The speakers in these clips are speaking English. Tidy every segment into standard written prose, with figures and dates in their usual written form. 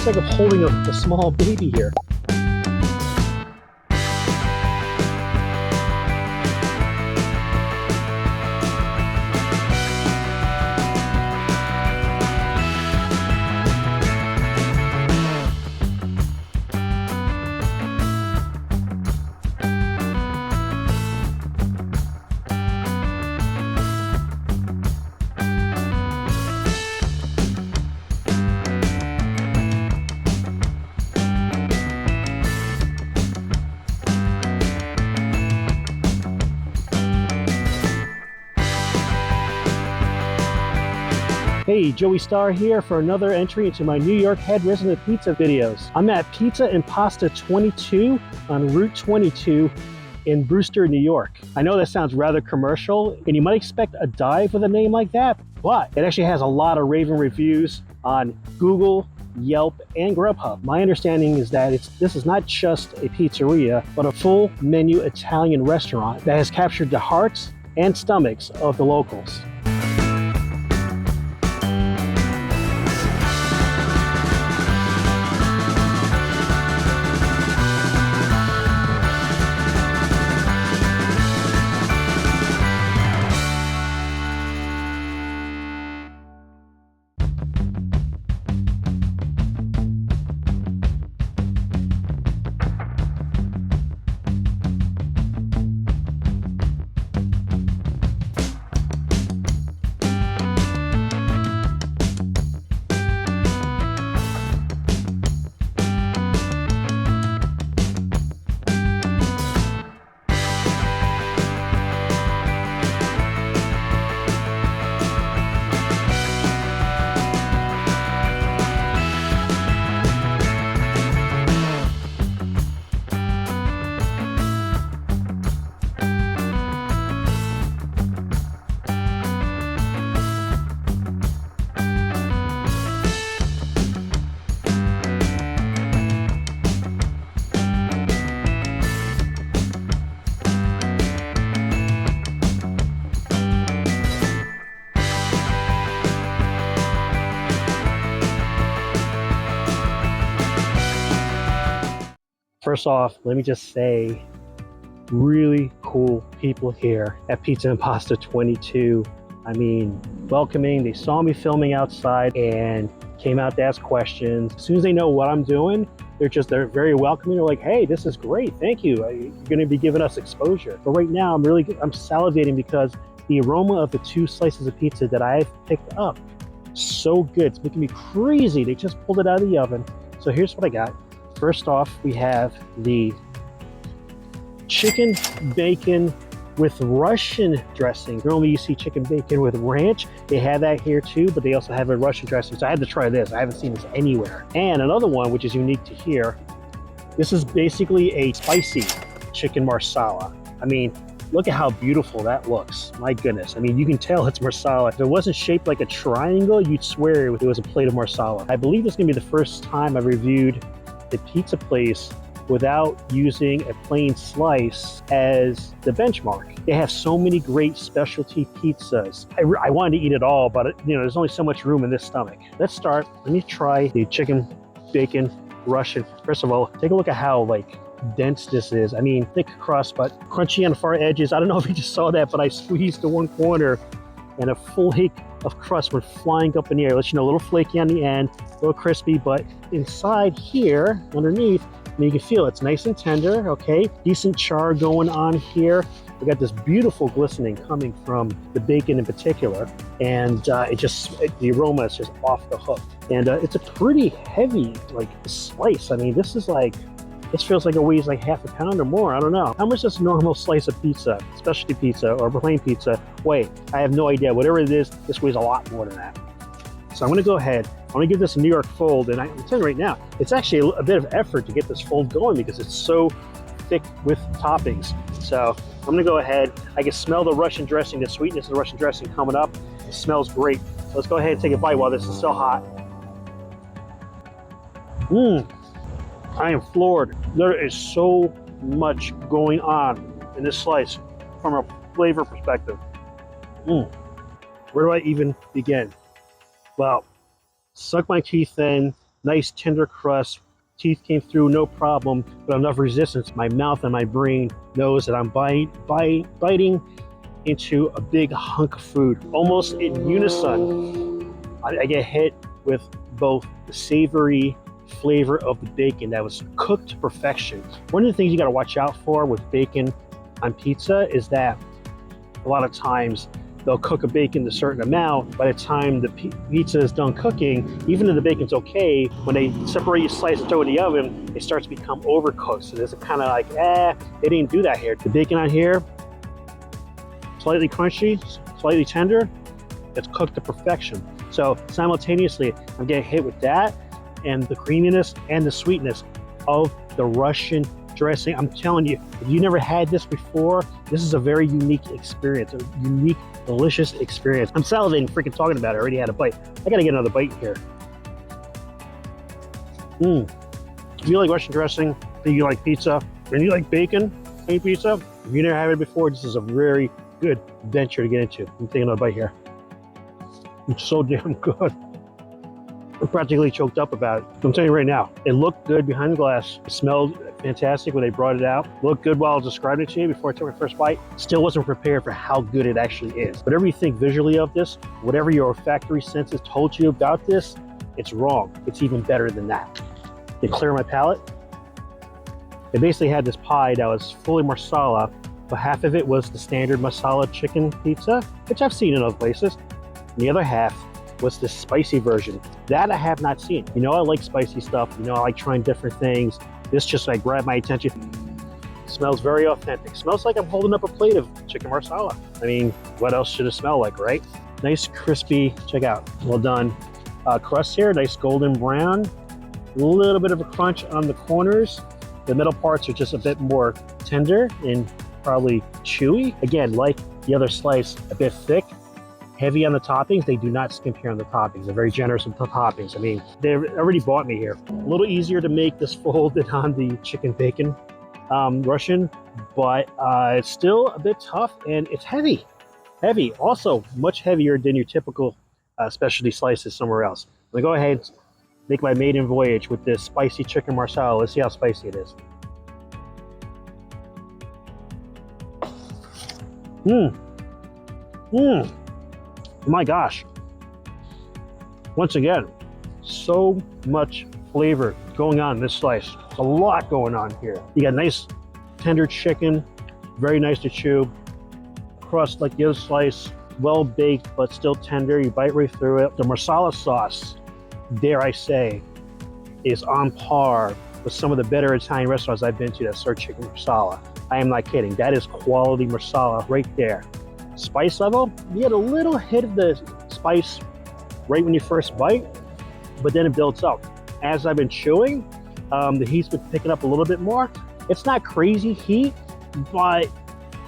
Looks like I'm holding a small baby here. Hey, Joey Starr here for another entry into my New York Head Resident Pizza videos. I'm at Pizza and Pasta 22 on Route 22 in Brewster, New York. I know that sounds rather commercial, and you might expect a dive with a name like that, but it actually has a lot of raving reviews on Google, Yelp, and Grubhub. My understanding is that this is not just a pizzeria, but a full menu Italian restaurant that has captured the hearts and stomachs of the locals. First off, let me just say, really cool people here at Pizza and Pasta 22. I mean, welcoming. They saw me filming outside and came out to ask questions. As soon as they know what I'm doing, they're very welcoming. They're like, hey, this is great, thank you. You're gonna be giving us exposure. But right now, I'm salivating because the aroma of the 2 slices of pizza that I've picked up, so good. It's making me crazy. They just pulled it out of the oven. So here's what I got. First off, we have the chicken bacon with Russian dressing. Normally you see chicken bacon with ranch. They have that here too, but they also have a Russian dressing. So I had to try this. I haven't seen this anywhere. And another one, which is unique to here, this is basically a spicy chicken marsala. I mean, look at how beautiful that looks. My goodness. I mean, you can tell it's marsala. If it wasn't shaped like a triangle, you'd swear it was a plate of marsala. I believe this is gonna be the first time I reviewed the pizza place without using a plain slice as the benchmark. They have so many great specialty pizzas. I wanted to eat it all, but there's only so much room in this stomach. Let's start. Let me try the chicken bacon Russian. First of all, take a look at how dense this is. I mean, thick crust, but crunchy on the far edges. I don't know if you just saw that, but I squeezed the one corner and a flake of crust went flying up in the air. Let you know, a little flaky on the end, a little crispy, but inside here, underneath, you can feel it's nice and tender, okay? Decent char going on here. We got this beautiful glistening coming from the bacon in particular, and the aroma is just off the hook. And it's a pretty heavy slice. I mean, this feels like it weighs half a pound or more. I don't know. How much does a normal slice of pizza, specialty pizza or plain pizza, weigh? I have no idea. Whatever it is, this weighs a lot more than that. So I'm gonna go ahead. I'm gonna give this a New York fold, and I'm telling you right now, it's actually a bit of effort to get this fold going because it's so thick with toppings. So I'm gonna go ahead. I can smell the Russian dressing, the sweetness of the Russian dressing coming up. It smells great. So let's go ahead and take a bite while this is still hot. I am floored. There is so much going on in this slice from a flavor perspective. Where do I even begin? Well, sunk my teeth in Nice tender crust. Teeth came through, no problem, but enough resistance. My mouth and my brain knows that I'm biting into a big hunk of food. Almost in unison, I get hit with both the savory flavor of the bacon that was cooked to perfection. One of the things you gotta watch out for with bacon on pizza is that a lot of times they'll cook a bacon a certain amount. By the time the pizza is done cooking, even if the bacon's okay, when they separate your slice and throw it in the oven, it starts to become overcooked. So there's a kind of like, they didn't do that here. The bacon on here, slightly crunchy, slightly tender, it's cooked to perfection. So simultaneously, I'm getting hit with that and the creaminess and the sweetness of the Russian dressing. I'm telling you, if you never had this before, this is a very unique experience, a unique, delicious experience. I'm salivating freaking talking about it. I already had a bite. I gotta get another bite here. If you like Russian dressing, if you like pizza, and you like bacon and pizza, if you never had it before, this is a very good venture to get into. I'm taking another bite here. It's so damn good. I'm practically choked up about it. I'm telling you right now, it looked good behind the glass. It smelled fantastic when they brought it out. Looked good while I was describing it to you before I took my first bite. Still wasn't prepared for how good it actually is. Whatever you think visually of this, whatever your olfactory senses told you about this, it's wrong. It's even better than that. They clear my palate. They basically had this pie that was fully marsala, but half of it was the standard masala chicken pizza, which I've seen in other places. And the other half was the spicy version. That I have not seen. You know, I like spicy stuff. You know, I like trying different things. This just like grabbed my attention. It smells very authentic. It smells like I'm holding up a plate of chicken marsala. I mean, what else should it smell like, right? Nice, crispy, check out, well done. Crust here, nice golden brown. A little bit of a crunch on the corners. The middle parts are just a bit more tender and probably chewy. Again, like the other slice, a bit thick. Heavy on the toppings. They do not skimp here on the toppings. They're very generous with the toppings. I mean, they already bought me here. A little easier to make this fold than on the chicken bacon Russian, but it's still a bit tough and it's heavy. Heavy. Also, much heavier than your typical specialty slices somewhere else. I'm gonna go ahead and make my maiden voyage with this spicy chicken marsala. Let's see how spicy it is. My gosh. Once again, so much flavor going on in this slice. There's a lot going on here. You got nice tender chicken, very nice to chew. Crust like the other slice, well baked but still tender. You bite right through it. The marsala sauce, dare I say, is on par with some of the better Italian restaurants I've been to that serve chicken marsala. I am not kidding. That is quality marsala right there. Spice level, you get a little hit of the spice right when you first bite, but then it builds up. As I've been chewing, the heat's been picking up a little bit more. It's not crazy heat, but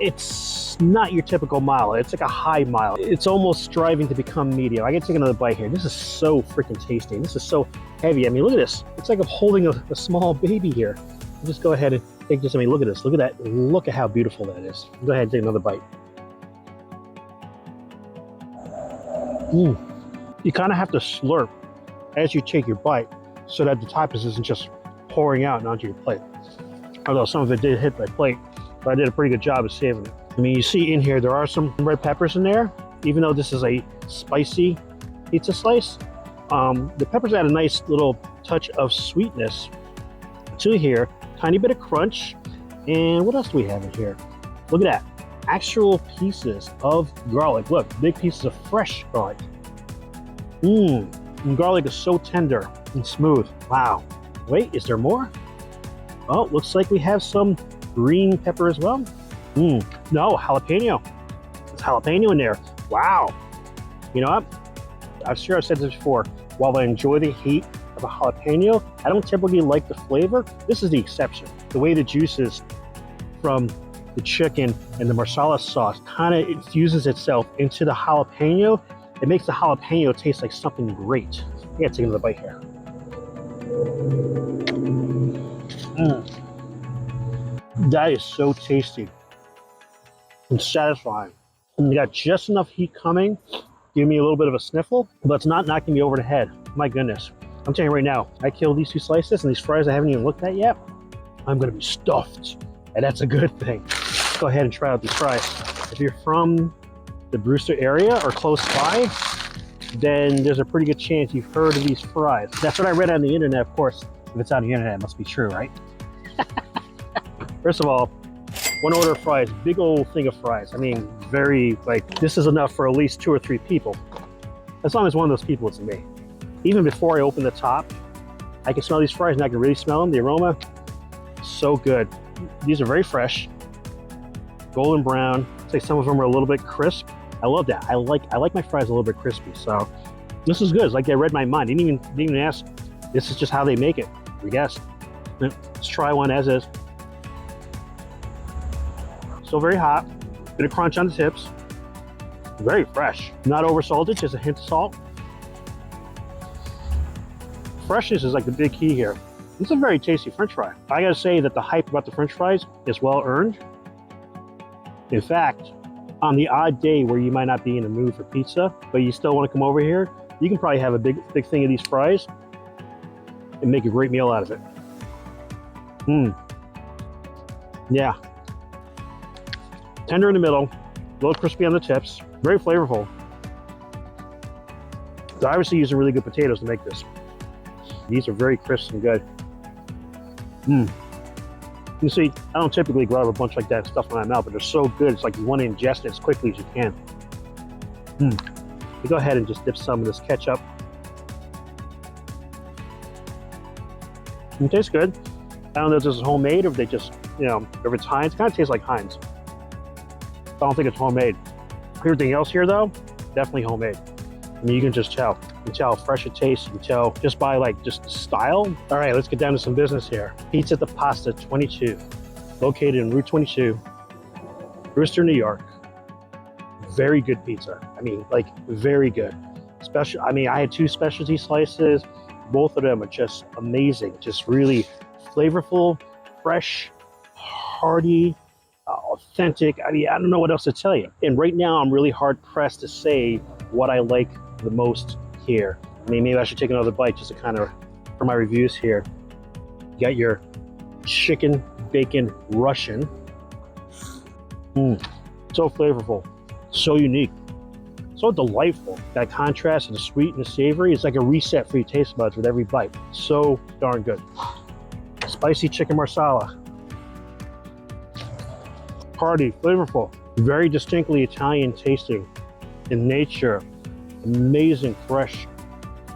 it's not your typical mild. It's like a high mild. It's almost striving to become medium. I can take another bite here. This is so freaking tasty. This is so heavy. I mean, look at this. It's like I'm holding a small baby here. I'll just go ahead and take this. I mean, look at this. Look at that. Look at how beautiful that is. Go ahead and take another bite. You kind of have to slurp as you take your bite so that the toppings isn't just pouring out onto your plate. Although some of it did hit my plate, but I did a pretty good job of saving it. I mean, you see in here, there are some red peppers in there. Even though this is a spicy pizza slice, the peppers add a nice little touch of sweetness to here. Tiny bit of crunch. And what else do we have in here? Look at that. Actual pieces of garlic. Look, big pieces of fresh garlic. And garlic is so tender and smooth. Wow. Wait, is there more? Oh, looks like we have some green pepper as well. No, jalapeno. There's jalapeno in there. Wow. You know what? I'm sure I've said this before. While I enjoy the heat of a jalapeno, I don't typically like the flavor. This is the exception. The way the juices from the chicken and the marsala sauce kind of infuses itself into the jalapeno. It makes the jalapeno taste like something great. I gotta take another bite here. That is so tasty and satisfying. And you got just enough heat coming, give me a little bit of a sniffle, but it's not knocking me over the head. My goodness. I'm telling you right now, I kill these 2 slices and these fries I haven't even looked at yet, I'm gonna be stuffed, and that's a good thing. Let's go ahead and try out these fries. If you're from the Brewster area or close by, then there's a pretty good chance you've heard of these fries. That's what I read on the internet, of course. If it's on the internet, it must be true, right? First of all, 1 order of fries, big old thing of fries. I mean, very, like, this is enough for at least 2 or 3 people. As long as one of those people is me. Even before I open the top, I can smell these fries and I can really smell them, the aroma. So good. These are very fresh, golden brown. It's like some of them are a little bit crisp. I love that. I like my fries a little bit crispy. So this is good. It's like they read my mind. Didn't even ask. This is just how they make it. We guessed. Let's try one as is. Still very hot. Bit of crunch on the tips. Very fresh. Not over salted, just a hint of salt. Freshness is like the big key here. This is a very tasty French fry. I gotta say that the hype about the French fries is well earned. In fact, on the odd day where you might not be in the mood for pizza, but you still want to come over here, you can probably have a big thing of these fries and make a great meal out of it. Yeah. Tender in the middle, a little crispy on the tips, very flavorful. They're obviously using really good potatoes to make this. These are very crisp and good. You see, I don't typically grab a bunch like that stuff in my mouth, but they're so good, it's like you want to ingest it as quickly as you can. You go ahead and just dip some of this ketchup. It tastes good. I don't know if this is homemade or if they just, you know, if it's Heinz. It kind of tastes like Heinz. I don't think it's homemade. Everything else here, though, definitely homemade. I mean, you can just tell. You can tell how fresh it tastes. You can tell just by just style. All right, let's get down to some business here. Pizza at Pasta 22, located in Route 22, Brewster, New York. Very good pizza. I mean, like, very good. I mean, I had 2 specialty slices. Both of them are just amazing. Just really flavorful, fresh, hearty, authentic. I mean, I don't know what else to tell you. And right now, I'm really hard pressed to say what I like the most here. I mean, maybe I should take another bite just to kind of, for my reviews here. You got your chicken bacon Russian. So flavorful, so unique, so delightful. That contrast of the sweet and the savory is like a reset for your taste buds with every bite. So darn good. Spicy chicken marsala. Hearty, flavorful, very distinctly Italian tasting in nature. Amazing, fresh,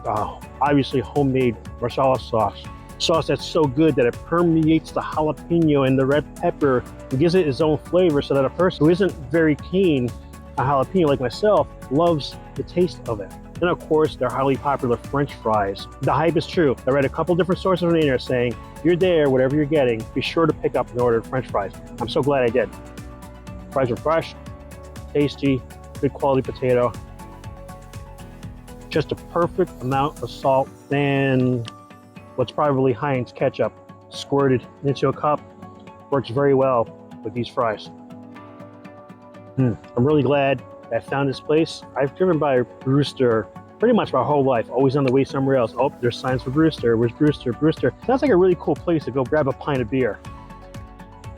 obviously homemade marsala sauce. Sauce that's so good that it permeates the jalapeno and the red pepper and gives it its own flavor, so that a person who isn't very keen on jalapeno like myself loves the taste of it. And of course, they're highly popular French fries. The hype is true. I read a couple different sources on the internet saying, if you're there, whatever you're getting, be sure to pick up and order French fries. I'm so glad I did. Fries are fresh, tasty, good quality potato. Just a perfect amount of salt and what's probably Heinz ketchup squirted into a cup. Works very well with these fries. I'm really glad I found this place. I've driven by Brewster pretty much my whole life, always on the way somewhere else. Oh, there's signs for Brewster. Where's Brewster? Brewster. Sounds like a really cool place to go grab a pint of beer.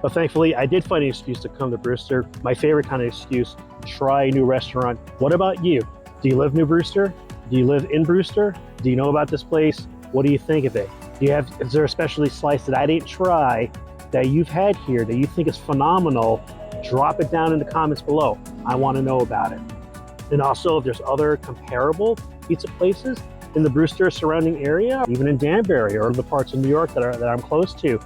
But thankfully, I did find an excuse to come to Brewster. My favorite kind of excuse, try a new restaurant. What about you? Do you live near Brewster? Do you live in Brewster? Do you know about this place? What do you think of it? Is there a specialty slice that I didn't try that you've had here that you think is phenomenal? Drop it down in the comments below. I want to know about it. And also, if there's other comparable pizza places in the Brewster surrounding area, even in Danbury or the parts of New York that I'm close to,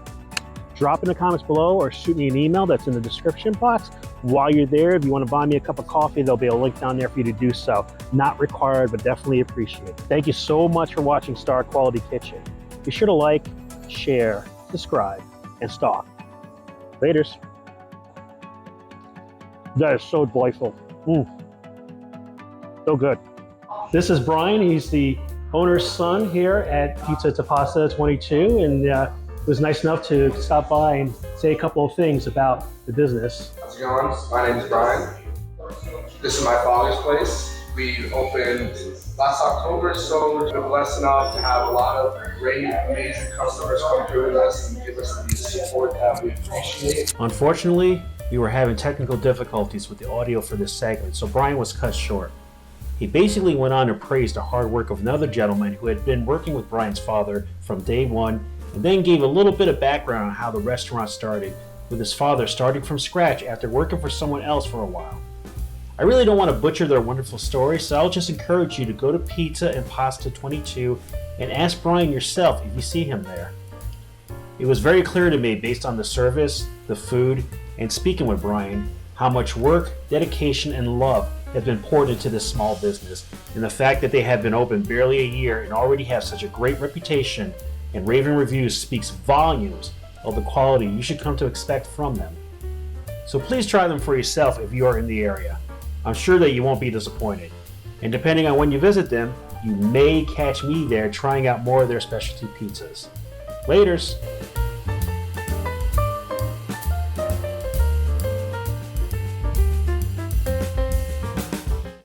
drop in the comments below or shoot me an email that's in the description box. While you're there, if you want to buy me a cup of coffee, there'll be a link down there for you to do so. Not required, but definitely appreciated. Thank you so much for watching Starr Quality Kitchen. Be sure to like, share, subscribe, and stalk. Laters. That is so delightful. So good. This is Brian. He's the owner's son here at Pizza at Pasta 22, and was nice enough to stop by and say a couple of things about the business. How's it going? My name is Brian. This is my father's place. We opened last October, so we've been blessed enough to have a lot of great, amazing customers come through with us and give us the support that we appreciate. Unfortunately, we were having technical difficulties with the audio for this segment, so Brian was cut short. He basically went on to praise the hard work of another gentleman who had been working with Brian's father from day one, and then gave a little bit of background on how the restaurant started, with his father starting from scratch after working for someone else for a while. I really don't want to butcher their wonderful story, so I'll just encourage you to go to Pizza and Pasta 22 and ask Brian yourself if you see him there. It was very clear to me, based on the service, the food, and speaking with Brian, how much work, dedication, and love have been poured into this small business, and the fact that they have been open barely a year and already have such a great reputation and raving reviews speaks volumes of the quality you should come to expect from them. So please try them for yourself if you are in the area. I'm sure that you won't be disappointed. And depending on when you visit them, you may catch me there trying out more of their specialty pizzas. Laters!